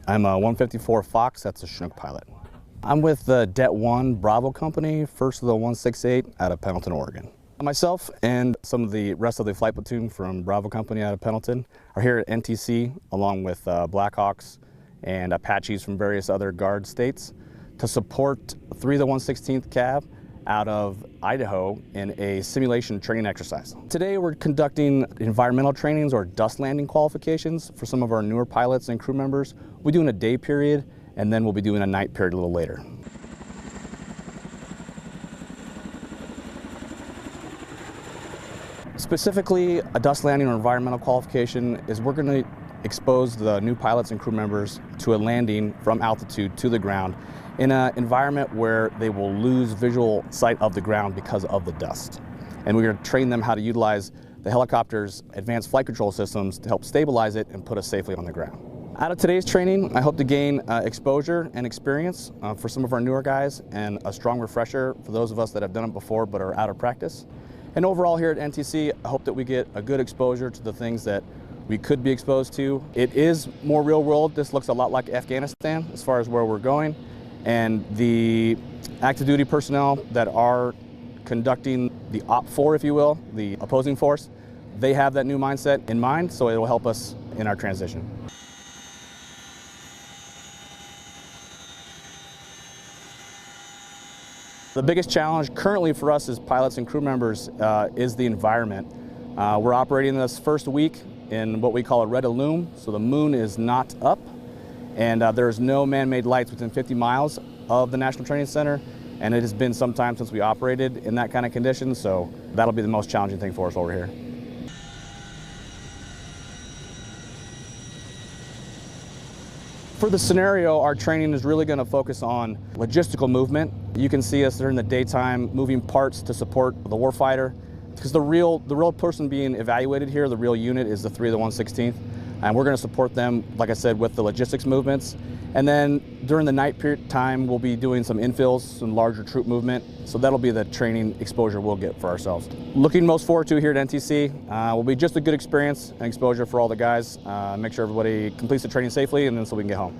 I'm a 154 Fox, that's a Chinook pilot. I'm with the Det 1 Bravo Company, 1st of the 168 out of Pendleton, Oregon. Myself and some of the rest of the flight platoon from Bravo Company out of Pendleton are here at NTC along with Blackhawks and Apaches from various other Guard states to support 3 of the 116th Cav out of Idaho in a simulation training exercise. Today we're conducting environmental trainings or dust landing qualifications for some of our newer pilots and crew members. We're doing a day period and then we'll be doing a night period a little later. Specifically, a dust landing or environmental qualification is we're going to expose the new pilots and crew members to a landing from altitude to the ground in an environment where they will lose visual sight of the ground because of the dust. And we're going to train them how to utilize the helicopter's advanced flight control systems to help stabilize it and put us safely on the ground. Out of today's training, I hope to gain exposure and experience for some of our newer guys and a strong refresher for those of us that have done it before but are out of practice. And overall here at NTC, I hope that we get a good exposure to the things that we could be exposed to. It is more real world. This looks a lot like Afghanistan as far as where we're going. And the active duty personnel that are conducting the Op 4, if you will, the opposing force, they have that new mindset in mind, so it will help us in our transition. The biggest challenge currently for us as pilots and crew members is the environment. We're operating this first week in what we call a red illume, so the moon is not up, and there's no man-made lights within 50 miles of the National Training Center, and it has been some time since we operated in that kind of condition, so that'll be the most challenging thing for us over here. For the scenario, our training is really going to focus on logistical movement. You can see us during the daytime moving parts to support the warfighter, because the real person being evaluated here, the real unit, is the 3 of the 116th, and we're going to support them, like I said, with the logistics movements. And then during the night period time, we'll be doing some infills, some larger troop movement, so that'll be the training exposure we'll get for ourselves. Looking most forward to here at NTC will be just a good experience and exposure for all the guys. Make sure everybody completes the training safely, and then so we can get home.